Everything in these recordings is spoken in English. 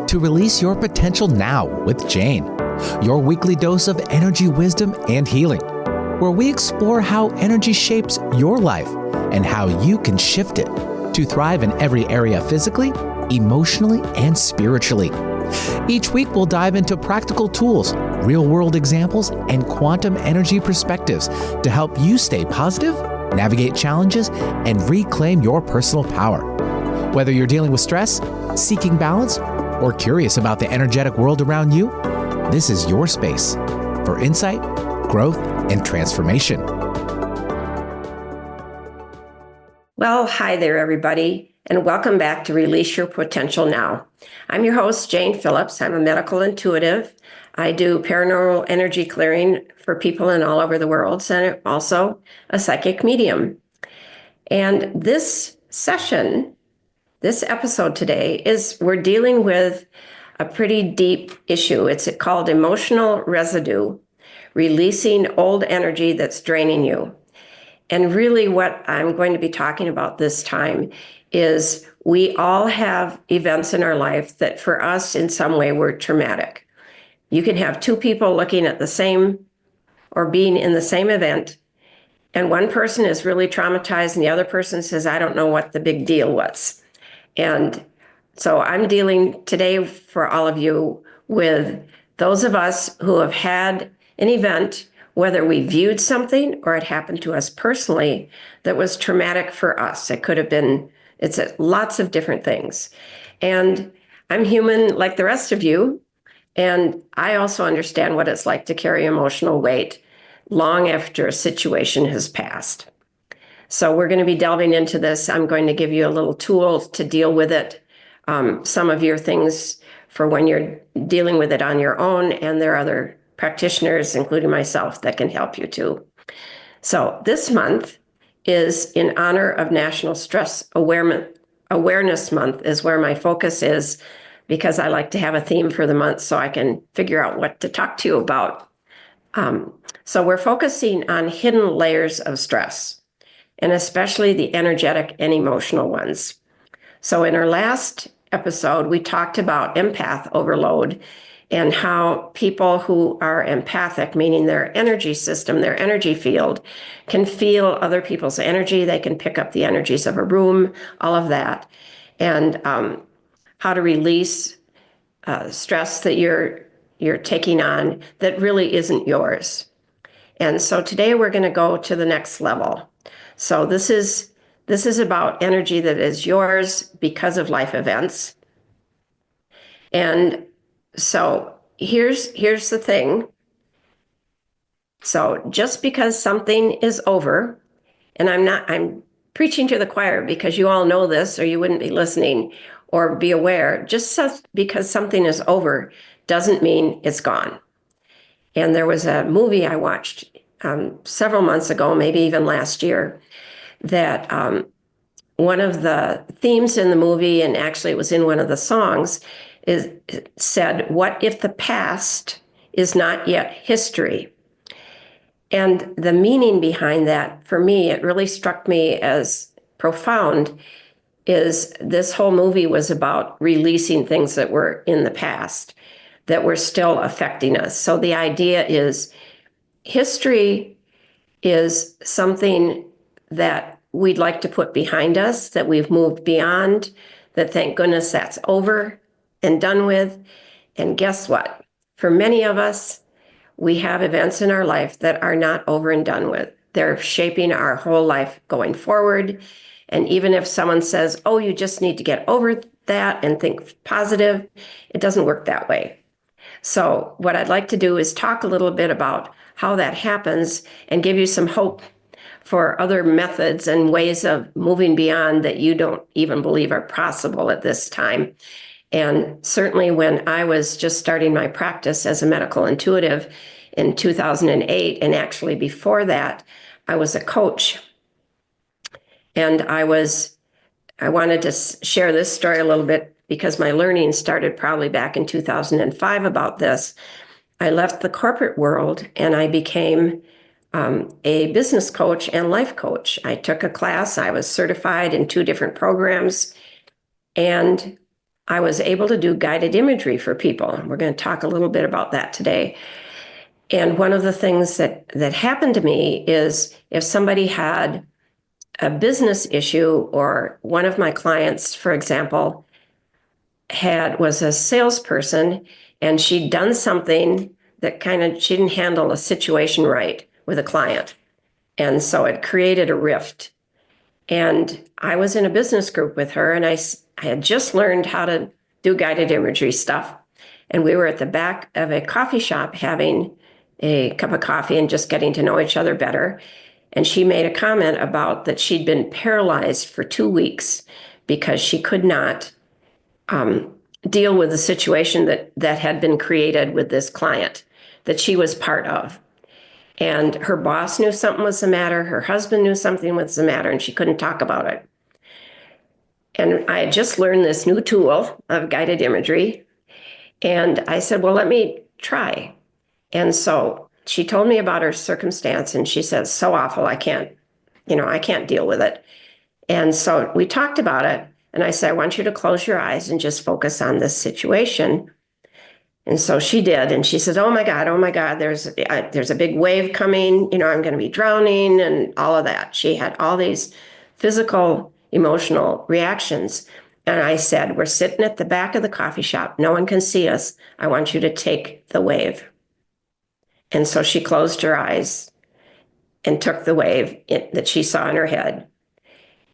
to Release Your Potential Now with Jane, your weekly dose of energy, wisdom, and healing, where we explore how energy shapes your life and how you can shift it to thrive in every area physically, emotionally, and spiritually. Each week, we'll dive into practical tools, real-world examples, and quantum energy perspectives to help you stay positive, navigate challenges, and reclaim your personal power. Whether you're dealing with stress, seeking balance, or curious about the energetic world around you, this is your space for insight, growth, and transformation. Well, hi there, everybody, and welcome back to Release Your Potential Now. I'm your host, Jane Phillips. I'm a medical intuitive. I do paranormal energy clearing for people in all over the world, and I'm also a psychic medium. And this episode today we're dealing with a pretty deep issue. It's called emotional residue, releasing old energy that's draining you. And really what I'm going to be talking about this time is we all have events in our life that for us in some way were traumatic. You can have two people looking at the same or being in the same event, and one person is really traumatized and the other person says, I don't know what the big deal was. And so I'm dealing today for all of you with those of us who have had an event, whether we viewed something or it happened to us personally, that was traumatic for us. It could have been, it's lots of different things. And I'm human like the rest of you. And I also understand what it's like to carry emotional weight long after a situation has passed. So we're going to be delving into this. I'm going to give you a little tool to deal with it. Some of your things for when you're dealing with it on your own, and there are other practitioners, including myself, that can help you too. So this month is in honor of National Stress Awareness Month is where my focus is, because I like to have a theme for the month so I can figure out what to talk to you about. So we're focusing on hidden layers of stress, and especially the energetic and emotional ones. So in our last episode, we talked about empath overload and how people who are empathic, meaning their energy system, their energy field, can feel other people's energy. They can pick up the energies of a room, all of that, and how to release stress that you're taking on that really isn't yours. And so today we're going to go to the next level. So this is about energy that is yours because of life events. And so here's the thing. So just because something is over, and I'm preaching to the choir because you all know this or you wouldn't be listening or be aware, just because something is over doesn't mean it's gone. And there was a movie I watched several months ago, maybe even last year, that one of the themes in the movie, and actually it was in one of the songs, said, what if the past is not yet history? And the meaning behind that, for me, it really struck me as profound, is this whole movie was about releasing things that were in the past that were still affecting us. So the idea is history is something that we'd like to put behind us, that we've moved beyond, that thank goodness that's over and done with. And guess what? For many of us, we have events in our life that are not over and done with. They're shaping our whole life going forward. And even if someone says, oh, you just need to get over that and think positive, it doesn't work that way. So what I'd like to do is talk a little bit about how that happens and give you some hope for other methods and ways of moving beyond that you don't even believe are possible at this time. And certainly when I was just starting my practice as a medical intuitive in 2008, and actually before that, I was a coach. And I wanted to share this story a little bit because my learning started probably back in 2005 about this. I left the corporate world and I became a business coach and life coach. I took a class. I was certified in 2 different programs. And I was able to do guided imagery for people. We're going to talk a little bit about that today. And one of the things that happened to me is if somebody had a business issue, or one of my clients, for example, was a salesperson, and she'd done something that she didn't handle a situation right with a client. And so it created a rift. And I was in a business group with her, and I had just learned how to do guided imagery stuff. And we were at the back of a coffee shop having a cup of coffee and just getting to know each other better. And she made a comment about that she'd been paralyzed for 2 weeks because she could not deal with the situation that had been created with this client that she was part of. And her boss knew something was the matter. Her husband knew something was the matter, and she couldn't talk about it. And I had just learned this new tool of guided imagery. And I said, well, let me try. And so she told me about her circumstance, and she said, so awful, I can't deal with it. And so we talked about it. And I said, I want you to close your eyes and just focus on this situation. And so she did. And she said, oh my God, there's a big wave coming. I'm going to be drowning and all of that. She had all these physical, emotional reactions. And I said, we're sitting at the back of the coffee shop. No one can see us. I want you to take the wave. And so she closed her eyes and took the wave that she saw in her head.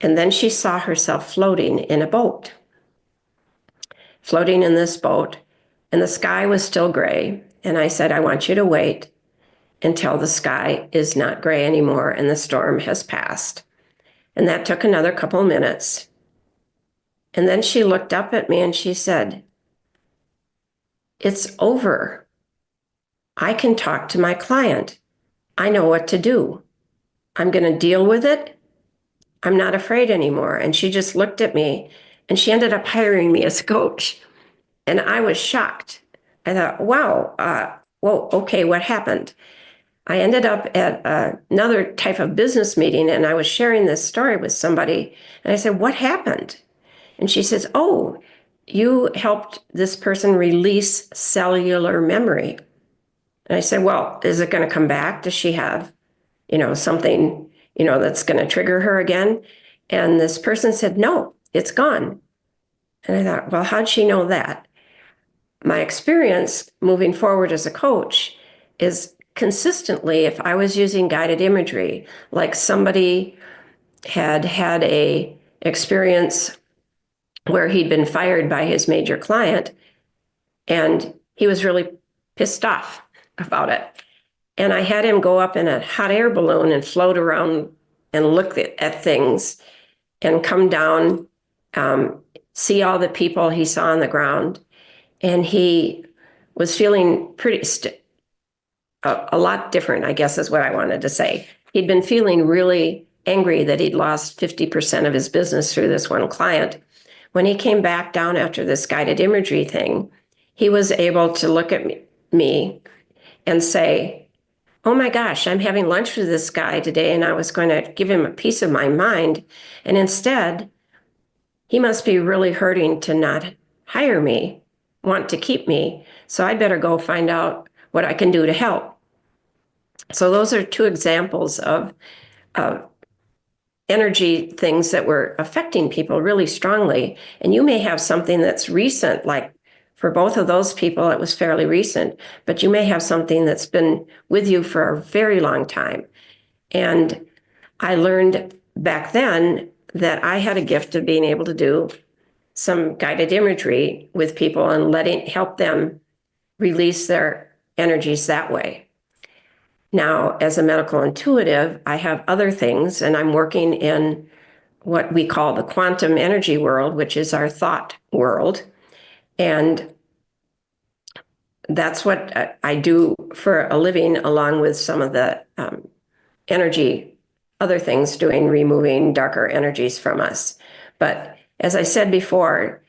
And then she saw herself floating in a boat, floating in this boat. And the sky was still gray. And I said, I want you to wait until the sky is not gray anymore and the storm has passed. And that took another couple of minutes. And then she looked up at me and she said, it's over. I can talk to my client. I know what to do. I'm going to deal with it. I'm not afraid anymore. And she just looked at me, and she ended up hiring me as a coach. And I was shocked. I thought, wow, well, okay, what happened? I ended up at another type of business meeting, and I was sharing this story with somebody. And I said, what happened? And she says, oh, you helped this person release cellular memory. And I said, well, is it going to come back? Does she have, something, that's going to trigger her again? And this person said, no, it's gone. And I thought, well, how'd she know that? My experience moving forward as a coach is consistently, if I was using guided imagery, like somebody had a experience where he'd been fired by his major client, and he was really pissed off about it. And I had him go up in a hot air balloon and float around and look at things and come down, see all the people he saw on the ground. And he was feeling a lot different, I guess is what I wanted to say. He'd been feeling really angry that he'd lost 50% of his business through this one client. When he came back down after this guided imagery thing, he was able to look at me and say, oh my gosh, I'm having lunch with this guy today, and I was going to give him a piece of my mind. And instead, he must be really hurting to not hire me, want to keep me. So I better go find out what I can do to help. So those are two examples of energy things that were affecting people really strongly. And you may have something that's recent, like for both of those people, it was fairly recent, but you may have something that's been with you for a very long time. And I learned back then that I had a gift of being able to do some guided imagery with people and help them release their energies that way. Now, as a medical intuitive, I have other things, and I'm working in what we call the quantum energy world, which is our thought world. And that's what I do for a living, along with some of the energy, other things, removing darker energies from us. But as I said before,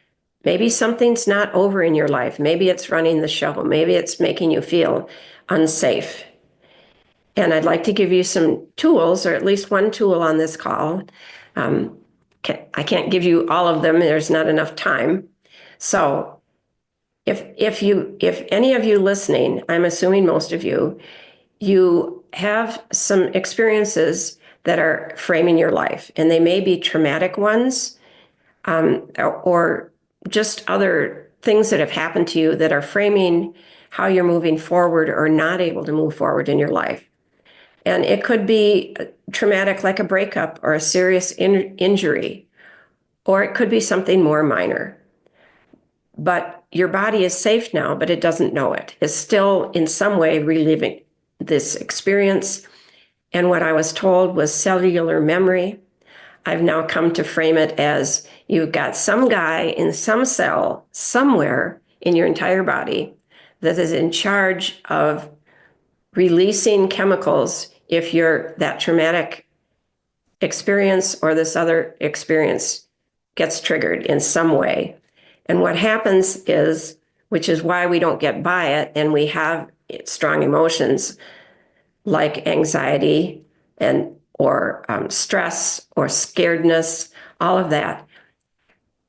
maybe something's not over in your life. Maybe it's running the show. Maybe it's making you feel unsafe. And I'd like to give you some tools, or at least one tool on this call. I can't give you all of them. There's not enough time. So if any of you listening, I'm assuming most of you, you have some experiences that are framing your life, and they may be traumatic ones, or just other things that have happened to you that are framing how you're moving forward or not able to move forward in your life. And it could be traumatic, like a breakup or a serious injury, or it could be something more minor. But your body is safe now, but it doesn't know it. It's still in some way reliving this experience. And what I was told was cellular memory. I've now come to frame it as you've got some guy in some cell somewhere in your entire body that is in charge of releasing chemicals if that traumatic experience or this other experience gets triggered in some way. And what happens is, which is why we don't get by it, and we have strong emotions like anxiety or stress or scaredness, all of that.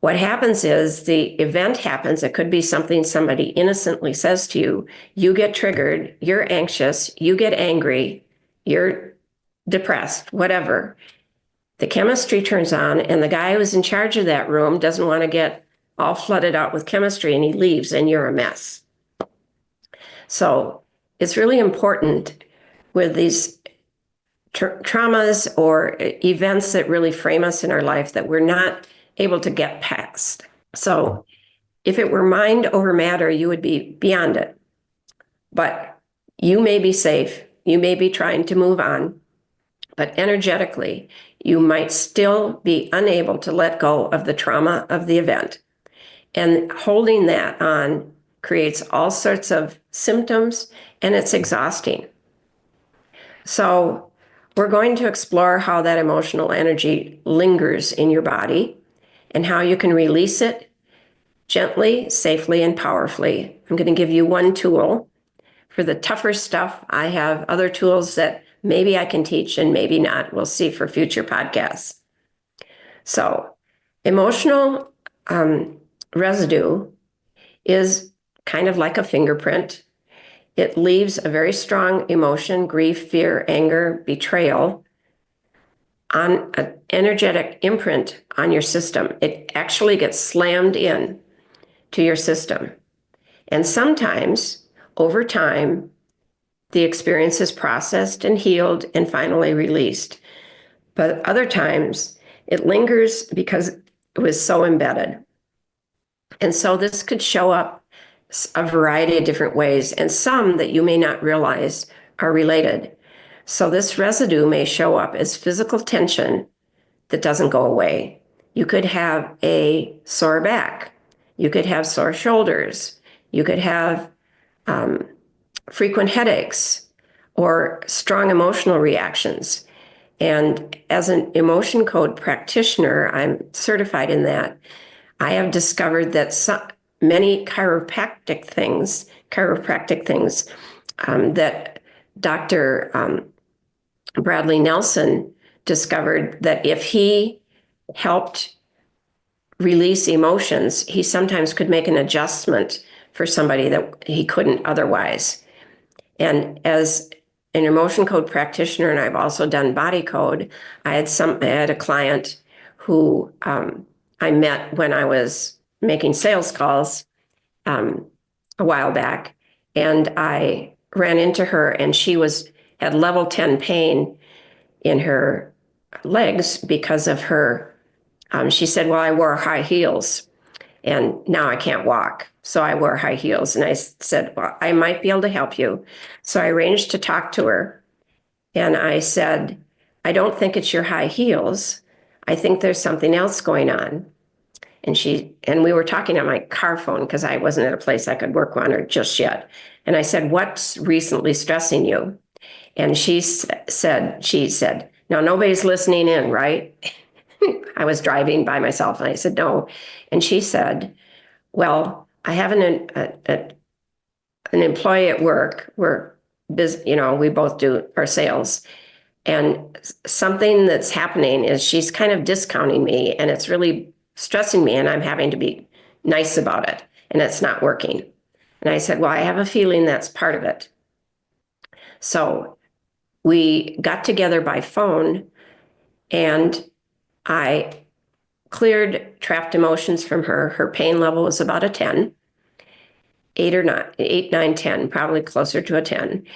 What happens is the event happens. It could be something somebody innocently says to you. You get triggered, you're anxious, you get angry, you're depressed, whatever. The chemistry turns on, and the guy who's in charge of that room doesn't want to get all flooded out with chemistry, and he leaves, and you're a mess. So it's really important with these traumas or events that really frame us in our life that we're not able to get past. So if it were mind over matter, you would be beyond it. But you may be safe. You may be trying to move on. But energetically, you might still be unable to let go of the trauma of the event. And holding that on creates all sorts of symptoms, and it's exhausting. So we're going to explore how that emotional energy lingers in your body and how you can release it gently, safely, and powerfully. I'm going to give you one tool. For the tougher stuff, I have other tools that maybe I can teach and maybe not. We'll see for future podcasts. So emotional residue is kind of like a fingerprint. It leaves a very strong emotion, grief, fear, anger, betrayal, on an energetic imprint on your system. It actually gets slammed in to your system. And sometimes, over time, the experience is processed and healed and finally released. But other times, it lingers because it was so embedded. And so this could show up a variety of different ways, and some that you may not realize are related. So this residue may show up as physical tension that doesn't go away. You could have a sore back. You could have sore shoulders. You could have frequent headaches or strong emotional reactions. And as an emotion code practitioner, I'm certified in that. I have discovered that many chiropractic things that Dr. Bradley Nelson discovered, that if he helped release emotions, he sometimes could make an adjustment for somebody that he couldn't otherwise. And as an emotion code practitioner, and I've also done body code, I had a client who I met when I was making sales calls a while back, and I ran into her, and she had level 10 pain in her legs because of her. She said, "Well, I wore high heels, and now I can't walk, so I wear high heels." And I said, "Well, I might be able to help you." So I arranged to talk to her, and I said, "I don't think it's your high heels. I think there's something else going on." And we were talking on my car phone because I wasn't at a place I could work on her just yet. And I said, "What's recently stressing you?" And she said, "Now nobody's listening in, right?" I was driving by myself, and I said, "No." And she said, "Well, I have an employee at work. We both do our sales. And something that's happening is she's kind of discounting me, and it's really stressing me, and I'm having to be nice about it, and it's not working. And I said, well, I have a feeling that's part of it. So we got together by phone, and I cleared trapped emotions from her. Her pain level was about a 10, 8, 9, 10, probably closer to a 10.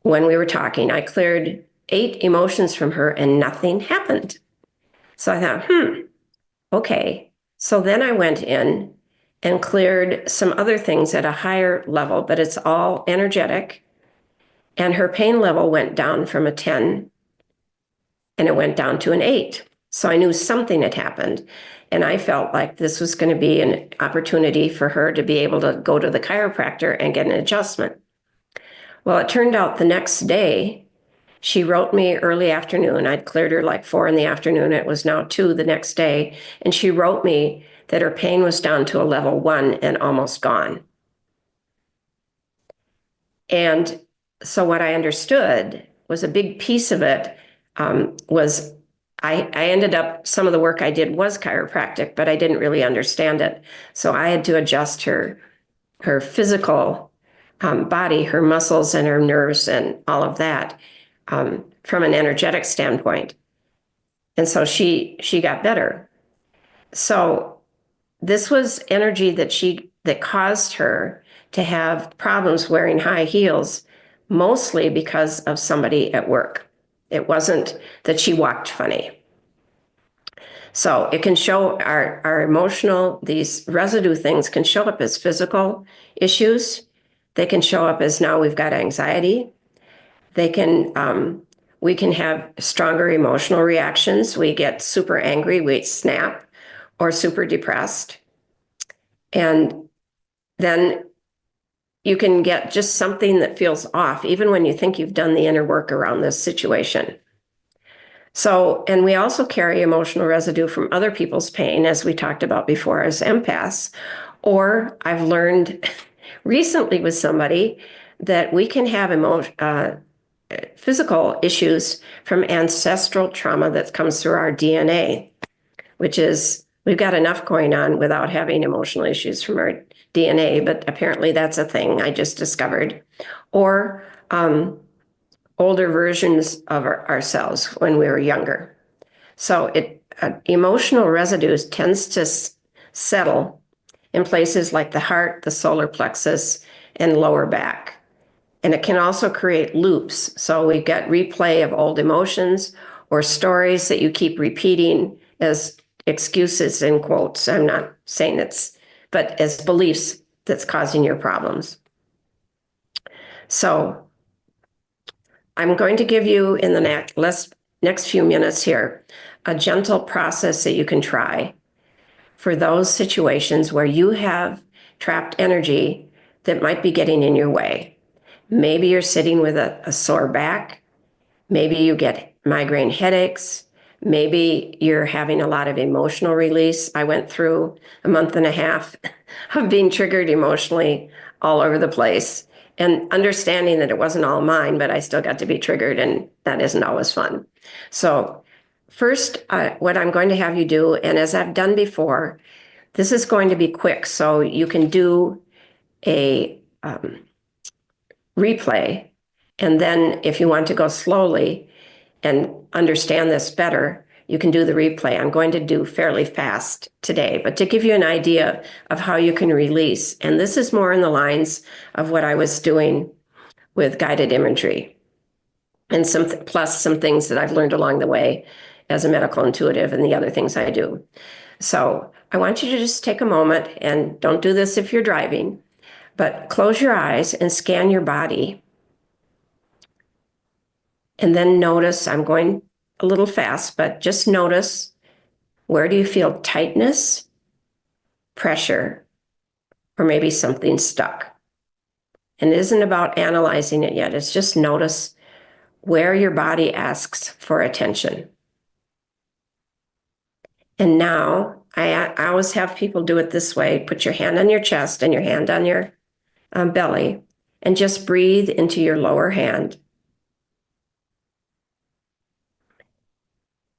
When we were talking, I cleared 8 emotions from her and nothing happened. So I thought, okay. So then I went in and cleared some other things at a higher level, but it's all energetic. And her pain level went down from a 10 and it went down to an 8. So I knew something had happened. And I felt like this was going to be an opportunity for her to be able to go to the chiropractor and get an adjustment. Well, it turned out the next day, she wrote me early afternoon. I'd cleared her like 4 in the afternoon. It was now 2 the next day. And she wrote me that her pain was down to a level 1 and almost gone. And so what I understood was a big piece of it was I ended up, some of the work I did was chiropractic, but I didn't really understand it. So I had to adjust her physical body, her muscles and her nerves and all of that from an energetic standpoint. And so she got better. So this was energy that caused her to have problems wearing high heels, mostly because of somebody at work. It wasn't that she walked funny. So it can show our emotional, these residue things can show up as physical issues. They can show up as now we've got anxiety. They can, we can have stronger emotional reactions. We get super angry, we snap, or super depressed. And then you can get just something that feels off, even when you think you've done the inner work around this situation. So, and we also carry emotional residue from other people's pain, as we talked about before, as empaths. Or I've learned recently with somebody that we can have physical issues from ancestral trauma that comes through our DNA, which is, we've got enough going on without having emotional issues from our DNA, but apparently that's a thing I just discovered. Or older versions of ourselves when we were younger. So emotional residues tends to settle in places like the heart, the solar plexus, and lower back. And it can also create loops. So we've got replay of old emotions or stories that you keep repeating as excuses in quotes. I'm not saying but as beliefs that's causing your problems. So I'm going to give you in the next few minutes here a gentle process that you can try for those situations where you have trapped energy that might be getting in your way. Maybe you're sitting with a sore back. Maybe you get migraine headaches. Maybe you're having a lot of emotional release. I went through a month and a half of being triggered emotionally all over the place and understanding that it wasn't all mine, but I still got to be triggered, and that isn't always fun. So first, what I'm going to have you do, and as I've done before, this is going to be quick, so you can do a replay. And then if you want to go slowly and understand this better, you can do the replay. I'm going to do fairly fast today, but to give you an idea of how you can release. And this is more in the lines of what I was doing with guided imagery and plus some things that I've learned along the way as a medical intuitive and the other things I do. So I want you to just take a moment, and don't do this if you're driving, but close your eyes and scan your body. And then notice, I'm going a little fast, but just notice, where do you feel tightness, pressure, or maybe something stuck? And it isn't about analyzing it yet. It's just notice where your body asks for attention. And now I always have people do it this way. Put your hand on your chest and your hand on your belly, and just breathe into your lower hand.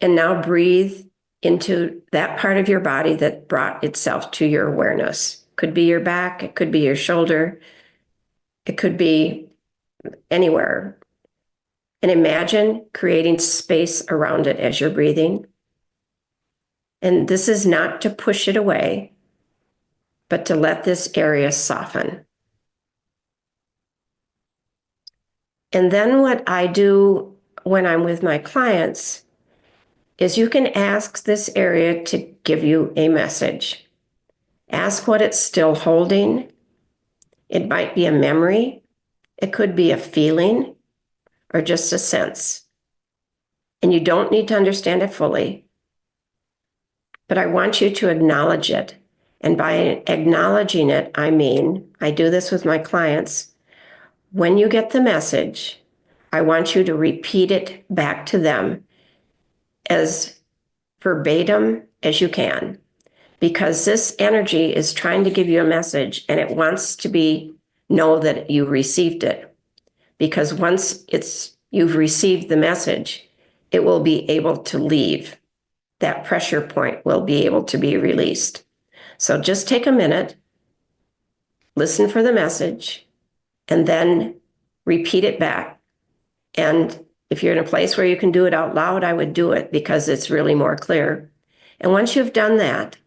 And now breathe into that part of your body that brought itself to your awareness. Could be your back, it could be your shoulder, it could be anywhere. And imagine creating space around it as you're breathing. And this is not to push it away, but to let this area soften. And then what I do when I'm with my clients is you can ask this area to give you a message. Ask what it's still holding. It might be a memory. It could be a feeling or just a sense. And you don't need to understand it fully. But I want you to acknowledge it. And by acknowledging it, I mean, I do this with my clients. When you get the message, I want you to repeat it back to them as verbatim as you can, because this energy is trying to give you a message and it wants to know that you received it. Because once you've received the message, it will be able to leave. That pressure point will be able to be released. So just take a minute, listen for the message, and then repeat it back. And if you're in a place where you can do it out loud, I would do it because it's really more clear. And once you've done that,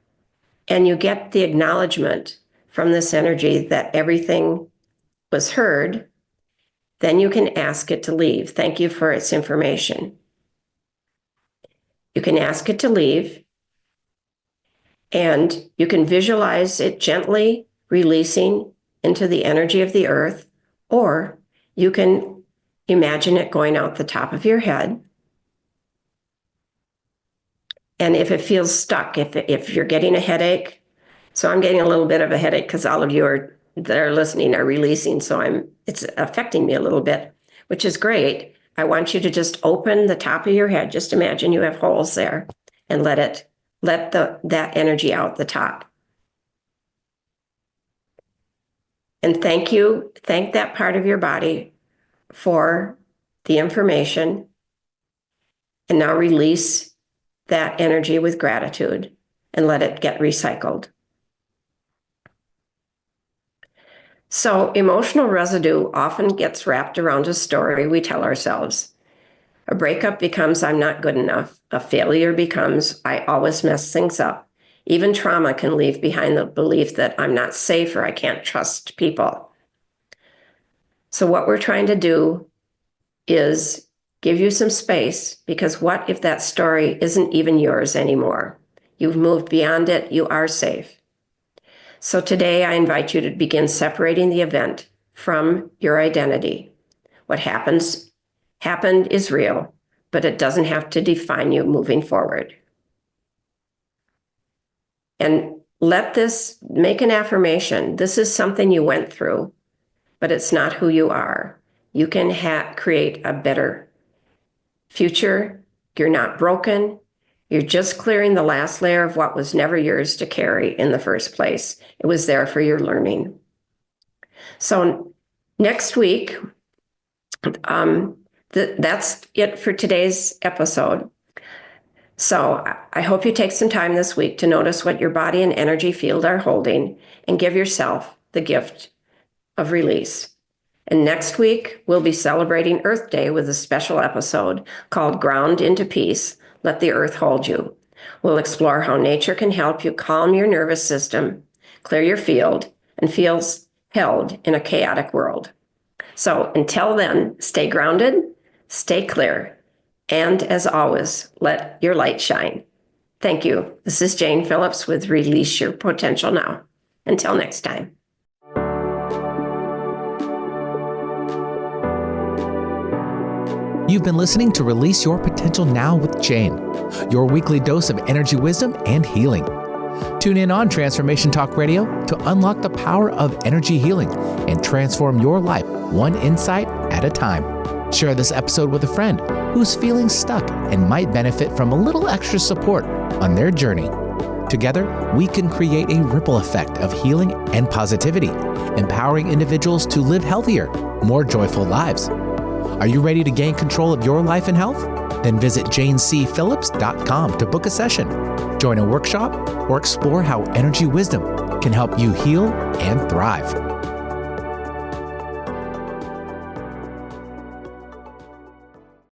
and you get the acknowledgement from this energy that everything was heard, then you can ask it to leave. Thank you for its information. You can ask it to leave, and you can visualize it gently releasing into the energy of the earth, or you can imagine it going out the top of your head. And if it feels stuck, if you're getting a headache, so I'm getting a little bit of a headache because all of you that are listening are releasing, so it's affecting me a little bit, which is great. I want you to just open the top of your head. Just imagine you have holes there and let that energy out the top. And thank that part of your body for the information. And now release that energy with gratitude and let it get recycled. So emotional residue often gets wrapped around a story we tell ourselves. A breakup becomes I'm not good enough. A failure becomes I always mess things up. Even trauma can leave behind the belief that I'm not safe or I can't trust people. So what we're trying to do is give you some space, because what if that story isn't even yours anymore? You've moved beyond it. You are safe. So today I invite you to begin separating the event from your identity. What happened is real, but it doesn't have to define you moving forward. And make an affirmation. This is something you went through, but it's not who you are. You can create a better future. You're not broken. You're just clearing the last layer of what was never yours to carry in the first place. It was there for your learning. So next week, that's it for today's episode. So I hope you take some time this week to notice what your body and energy field are holding and give yourself the gift of release. And next week, we'll be celebrating Earth Day with a special episode called Ground into Peace, Let the Earth Hold You. We'll explore how nature can help you calm your nervous system, clear your field, and feel held in a chaotic world. So until then, stay grounded, stay clear, and as always, let your light shine. Thank you. This is Jane Phillips with Release Your Potential Now. Until next time. You've been listening to Release Your Potential Now with Jane, your weekly dose of energy wisdom and healing. Tune in on Transformation Talk Radio to unlock the power of energy healing and transform your life one insight at a time. Share this episode with a friend who's feeling stuck and might benefit from a little extra support on their journey. Together, we can create a ripple effect of healing and positivity, empowering individuals to live healthier, more joyful lives. Are you ready to gain control of your life and health? Then visit janecphillips.com to book a session, join a workshop, or explore how energy wisdom can help you heal and thrive.